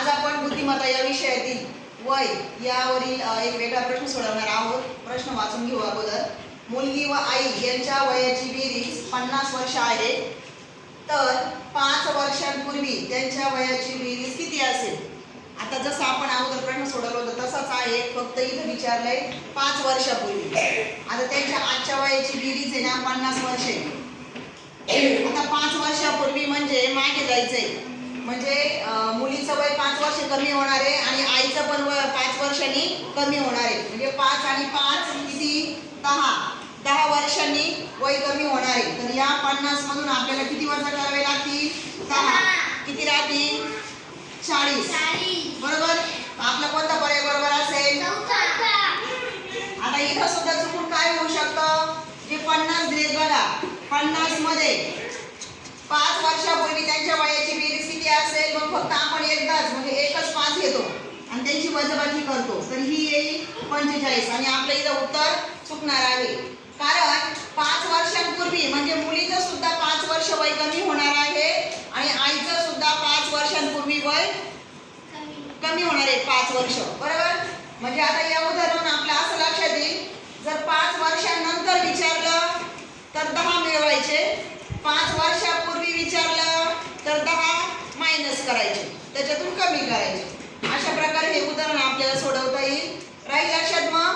आज आपण बुद्धिमत्ता या विषयातील वय यावरील एक वेगळा प्रश्न सोडवणार आहोत. प्रश्न वाचून घेऊ अगोदर. मुलगी व आई यांच्या वयाची बेरीज 50 वर्ष आहे, तर 5 वर्षांपूर्वी त्यांच्या वयाची बेरीज किती असेल? आता जसं आपण अगोदर प्रश्न सोडवला होता तसाच आहे, फक्त इथं विचारलंय 5 वर्षापूर्वी. आता त्यांच्या आजच्या वयाची बेरीज आहे ना 50 वर्षे. आता 5 वर्षापूर्वी म्हणजे मागे जायचंय, म्हणजे मुलीचं वय 5 वर्ष कमी होणार आहे आणि आईचं पण वय 5 वर्षांनी कमी होणार आहे. म्हणजे 5 आणि 5 किती? 10 वर्षांनी वय कमी होणार आहे. तर या 50 मधून आपल्याला किती वर्ष करावे लागतील? 10. किती राहतील? 40. बरोबर. आपला कोणता पर्याय बरोबर असेल? आता इथं सुद्धा चुकून काय होऊ शकतं? जे 50 दिलेत बघा, 50 मध्ये 5 वर्षापूर्वी त्यांच्या वयाची बेरीज किती असेल? मग फक्त आपण एकदाच म्हणजे एकच 5 घेतो आणि त्यांची वजाबाकी करतो, तर ही येईल 45. आणि आपलं इथं उत्तर चुकणार आहे, कारण 5 वर्षांपूर्वी म्हणजे मुलीचं सुद्धा 5 वर्ष वय कमी होणार आहे आणि आईचं सुद्धा 5 वर्षांपूर्वी वय कमी होणार आहे 5 वर्ष. बरोबर. म्हणजे आता या उदाहरण आपलं असं लक्षात येईल, जर 5 वर्षांनंतर विचारलं तर 10 मिळवायचे, 5 वर्षापूर्वी विचारलं तर 10 मायनस करायचे, त्याच्यातून कमी करायचे. अशा प्रकारे हे उदाहरण आपल्याला सोडवता येईल. राहील लक्षात मग?